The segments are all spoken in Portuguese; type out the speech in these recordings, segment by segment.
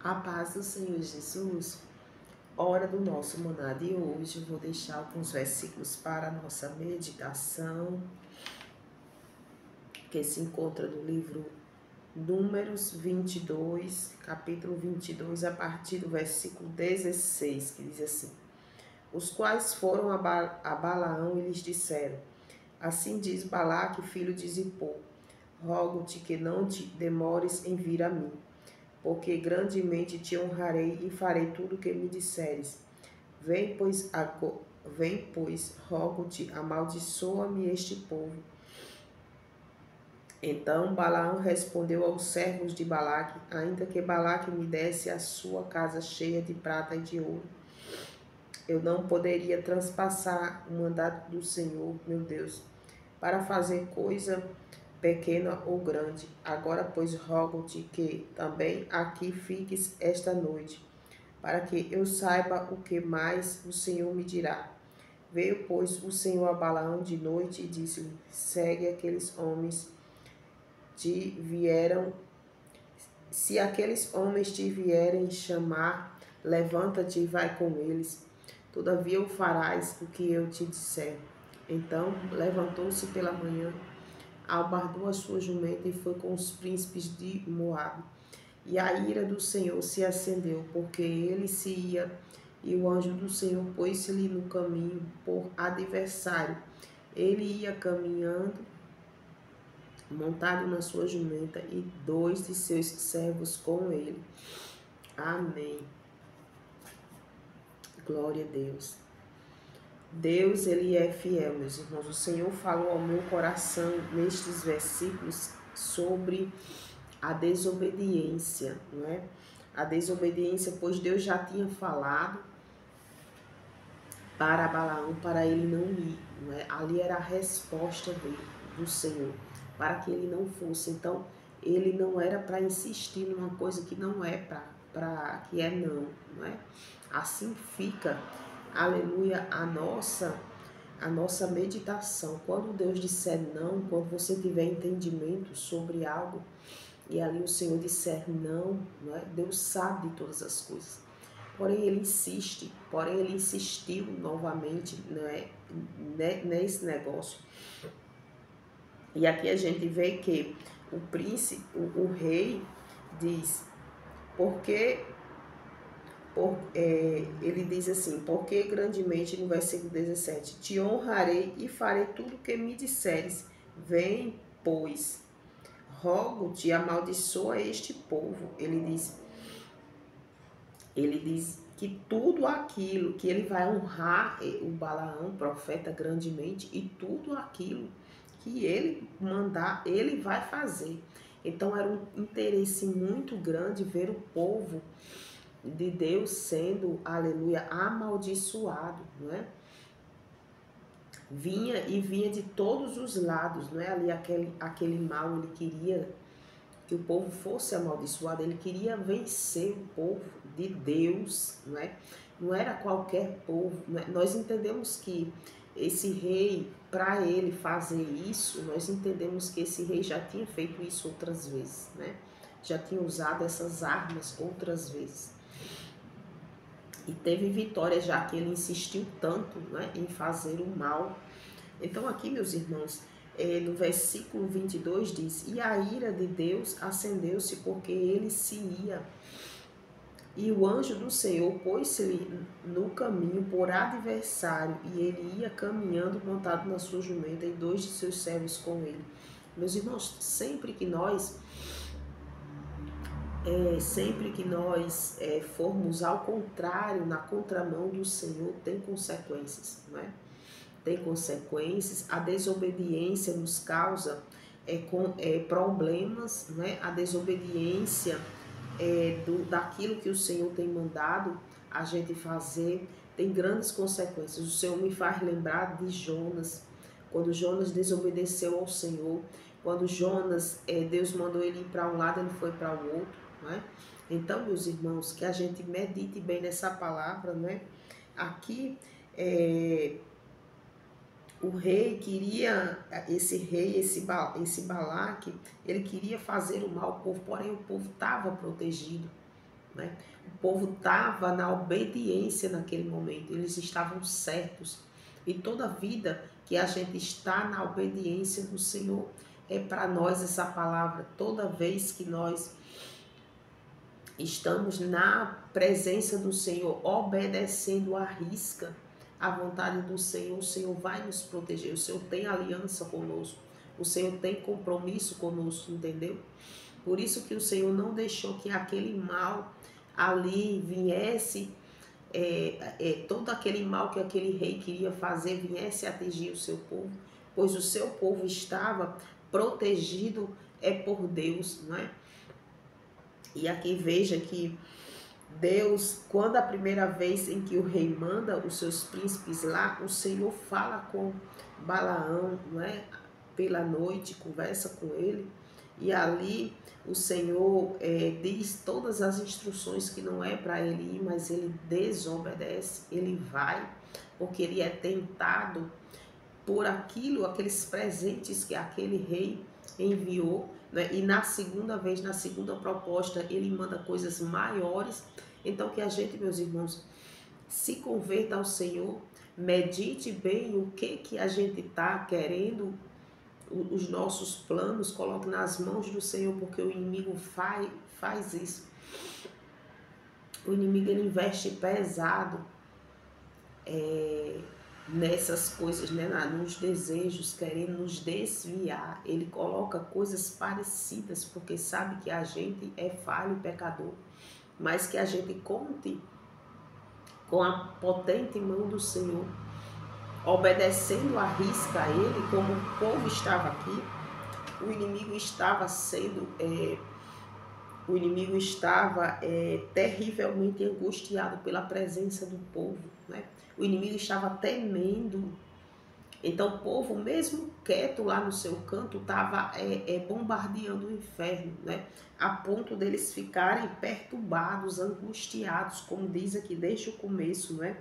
A paz do Senhor Jesus, hora do nosso maná de hoje, eu vou deixar alguns versículos para a nossa meditação, que se encontra no livro Números 22, capítulo 22, a partir do versículo 16, que diz assim: Os quais foram a Balaão e lhes disseram: Assim diz Balaque, filho de Zippor, rogo-te que não te demores em vir a mim, porque grandemente te honrarei e farei tudo o que me disseres. Vem, pois, rogo-te, amaldiçoa-me este povo. Então Balaão respondeu aos servos de Balaque: Ainda que Balaque me desse a sua casa cheia de prata e de ouro, eu não poderia transpassar o mandato do Senhor, meu Deus, para fazer coisa pequena ou grande. Agora, pois, rogo-te que também aqui fiques esta noite, para que eu saiba o que mais o Senhor me dirá. Veio, pois, o Senhor a Balaão de noite e disse-lhe: Segue aqueles homens te vieram. Se aqueles homens te vierem chamar, levanta-te e vai com eles. Todavia o farás o que eu te disser. Então levantou-se pela manhã, albardou a sua jumenta e foi com os príncipes de Moabe. E a ira do Senhor se acendeu, porque ele se ia, e o anjo do Senhor pôs-se-lhe no caminho por adversário. Ele ia caminhando, montado na sua jumenta, e 2 de seus servos com ele. Amém. Glória a Deus. Deus, ele é fiel, meus irmãos. O Senhor falou ao meu coração nestes versículos sobre a desobediência, não é? A desobediência, pois Deus já tinha falado para Balaão, para ele não ir, não é? Ali era a resposta dele, do Senhor, para que ele não fosse. Então, ele não era para insistir numa coisa que não é para que é não é? Assim fica, aleluia, a nossa meditação. Quando Deus disser não, quando você tiver entendimento sobre algo, e ali o Senhor disser não é? Deus sabe de todas as coisas. Porém, ele insiste, porém ele insistiu novamente, né, nesse negócio. E aqui a gente vê que o príncipe, o rei, diz, porque ele diz assim, porque grandemente, no versículo 17, te honrarei e farei tudo o que me disseres. Vem, pois, rogo-te, amaldiçoa este povo. Ele diz que tudo aquilo que ele vai honrar o Balaão, profeta, grandemente, e tudo aquilo que ele mandar, ele vai fazer. Então era um interesse muito grande ver o povo de Deus sendo, aleluia, amaldiçoado, não é? Vinha de todos os lados, não é? Ali aquele mal, ele queria que o povo fosse amaldiçoado, ele queria vencer o povo de Deus, não é? Não era qualquer povo, não é? Nós entendemos que esse rei, para ele fazer isso, nós entendemos que esse rei já tinha feito isso outras vezes, né? Já tinha usado essas armas outras vezes. E teve vitória, já que ele insistiu tanto, né, em fazer o mal. Então aqui, meus irmãos, no versículo 22 diz, e a ira de Deus acendeu-se porque ele se ia. E o anjo do Senhor pôs-se-lhe no caminho por adversário, e ele ia caminhando montado na sua jumenta, e 2 de seus servos com ele. Meus irmãos, sempre que nós formos ao contrário, na contramão do Senhor, tem consequências, não é? Tem consequências, a desobediência nos causa problemas, né? A desobediência daquilo que o Senhor tem mandado a gente fazer tem grandes consequências. O Senhor me faz lembrar de Jonas, quando Jonas desobedeceu ao Senhor, quando Jonas, Deus mandou ele ir para um lado, ele foi para o outro, não é? Então, meus irmãos, que a gente medite bem nessa palavra, né? Aqui, o rei queria, esse Balaque, ele queria fazer o mal ao povo, porém o povo estava protegido. né? O povo estava na obediência naquele momento, eles estavam certos. E toda vida que a gente está na obediência do Senhor, é para nós essa palavra. Toda vez que nós estamos na presença do Senhor, obedecendo à risca a vontade do Senhor, o Senhor vai nos proteger. O Senhor tem aliança conosco, o Senhor tem compromisso conosco, entendeu? Por isso que o Senhor não deixou que aquele mal ali viesse, todo aquele mal que aquele rei queria fazer viesse atingir o seu povo, pois o seu povo estava protegido por Deus, não é? E aqui veja que Deus, quando a primeira vez em que o rei manda os seus príncipes lá, o Senhor fala com Balaão, não é? Pela noite, conversa com ele, e ali o Senhor diz todas as instruções que não é para ele ir, mas ele desobedece, ele vai, porque ele é tentado por aquilo, aqueles presentes que aquele rei enviou, né? E na segunda vez, na segunda proposta, ele manda coisas maiores. Então que a gente, meus irmãos, se converta ao Senhor, medite bem o que a gente está querendo, os nossos planos, coloque nas mãos do Senhor, porque o inimigo faz isso. O inimigo, ele investe pesado nessas coisas, né, nos desejos, querendo nos desviar. Ele coloca coisas parecidas, porque sabe que a gente é falho e pecador, mas que a gente conte com a potente mão do Senhor, obedecendo a risca a Ele, como o povo estava aqui. O inimigo estava sendo, terrivelmente angustiado pela presença do povo, né? O inimigo estava temendo. Então o povo, mesmo quieto lá no seu canto, estava bombardeando o inferno, né? A ponto deles ficarem perturbados, angustiados, como diz aqui desde o começo, né?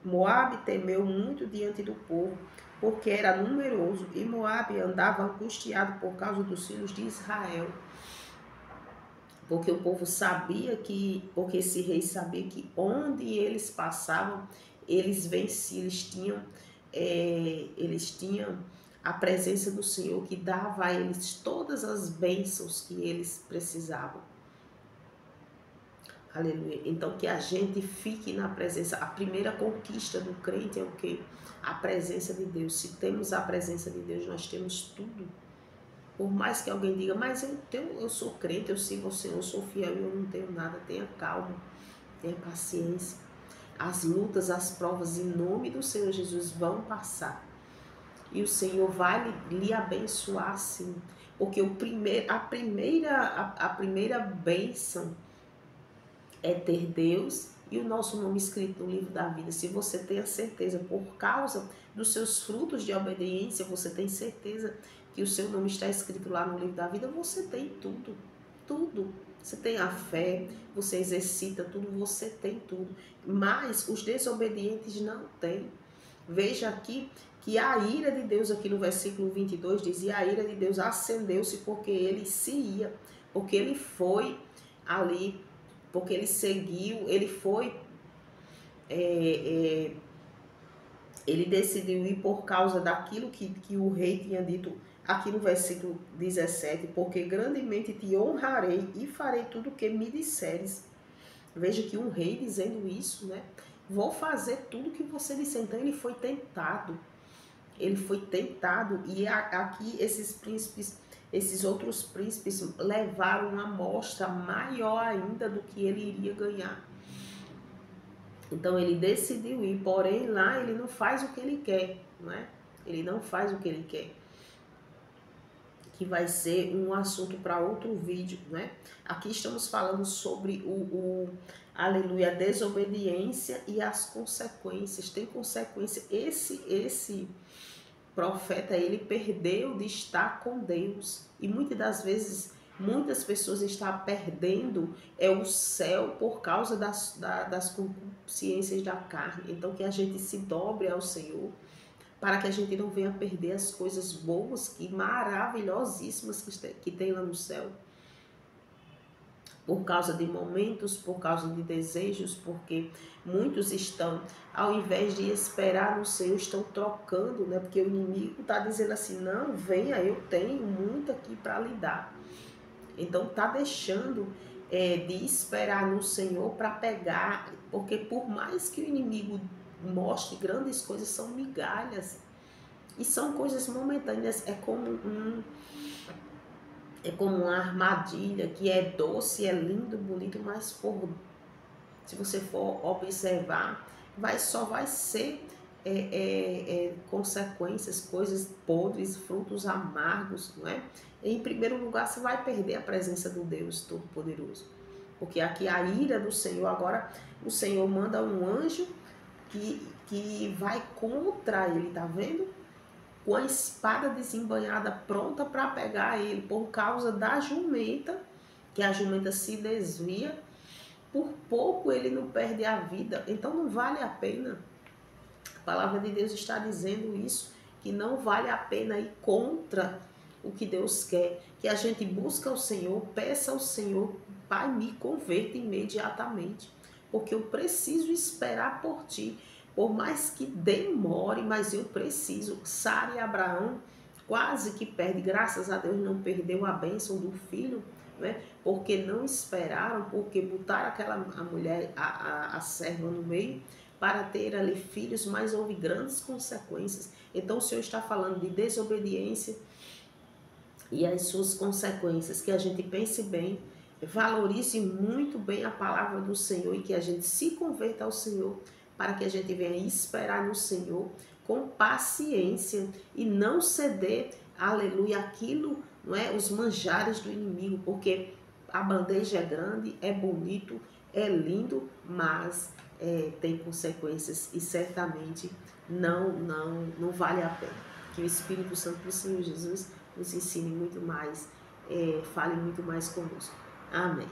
Moabe temeu muito diante do povo, porque era numeroso, e Moabe andava angustiado por causa dos filhos de Israel. Porque o povo sabia porque esse rei sabia que onde eles passavam, eles venciam, eles tinham a presença do Senhor que dava a eles todas as bênçãos que eles precisavam. Aleluia. Então que a gente fique na presença. A primeira conquista do crente é o quê? A presença de Deus. Se temos a presença de Deus, nós temos tudo. Por mais que alguém diga, mas eu sou crente, eu sigo o Senhor, eu sou fiel e eu não tenho nada. Tenha calma, tenha paciência. As lutas, as provas, em nome do Senhor Jesus, vão passar. E o Senhor vai lhe abençoar, sim. Porque a primeira bênção é ter Deus e o nosso nome escrito no livro da vida. Se você tem a certeza, por causa dos seus frutos de obediência, você tem certeza que o seu nome está escrito lá no livro da vida, você tem tudo, tudo. Você tem a fé, você exercita tudo, você tem tudo. Mas os desobedientes não têm. Veja aqui que a ira de Deus, aqui no versículo 22, dizia: a ira de Deus acendeu-se porque ele se ia, porque ele foi ali, porque ele seguiu, ele foi, ele decidiu ir por causa daquilo que o rei tinha dito aqui no versículo 17, porque grandemente te honrarei e farei tudo o que me disseres. Veja que um rei dizendo isso, né? Vou fazer tudo o que você disser. Então ele foi tentado. Ele foi tentado e aqui esses príncipes, esses outros príncipes levaram uma amostra maior ainda do que ele iria ganhar. Então ele decidiu ir, porém lá ele não faz o que ele quer, não é? Ele não faz o que ele quer. Que vai ser um assunto para outro vídeo, né? Aqui estamos falando sobre aleluia, a desobediência e as consequências. Tem consequência. Esse profeta, ele perdeu de estar com Deus. E muitas das vezes, muitas pessoas estão perdendo o céu por causa das concupiscências da carne. Então que a gente se dobre ao Senhor, para que a gente não venha perder as coisas boas e maravilhosíssimas que tem lá no céu. por causa de momentos, por causa de desejos, porque muitos estão, ao invés de esperar no Senhor, estão trocando, né? Porque o inimigo está dizendo assim, não, venha, eu tenho muito aqui para lhe dar. Então está deixando de esperar no Senhor para pegar, porque por mais que o inimigo mostre grandes coisas, são migalhas e são coisas momentâneas. É como uma armadilha que é doce, é lindo, bonito, mas se você for observar, só vai ser consequências, coisas podres, frutos amargos, não é? Em primeiro lugar, você vai perder a presença do Deus Todo-Poderoso. Porque aqui a ira do Senhor, agora o Senhor manda um anjo que vai contra ele, tá vendo? Com a espada desembanhada pronta para pegar ele, por causa da jumenta, que a jumenta se desvia, por pouco ele não perde a vida, então não vale a pena. A palavra de Deus está dizendo isso, que não vale a pena ir contra o que Deus quer, que a gente busca o Senhor, peça ao Senhor, Pai, me converta imediatamente, porque eu preciso esperar por ti. Por mais que demore, mas eu preciso. Sara e Abraão quase que perde, graças a Deus não perdeu a bênção do filho, né? Porque não esperaram, porque botaram a mulher, a serva no meio, para ter ali filhos, mas houve grandes consequências. Então o Senhor está falando de desobediência e as suas consequências, que a gente pense bem, valorize muito bem a palavra do Senhor e que a gente se converta ao Senhor, para que a gente venha esperar no Senhor com paciência e não ceder, aleluia, aquilo, não é, os manjares do inimigo, porque a bandeja é grande, é bonito, é lindo, mas tem consequências e certamente não vale a pena. Que o Espírito Santo do Senhor Jesus nos ensine muito mais, fale muito mais conosco. Amém.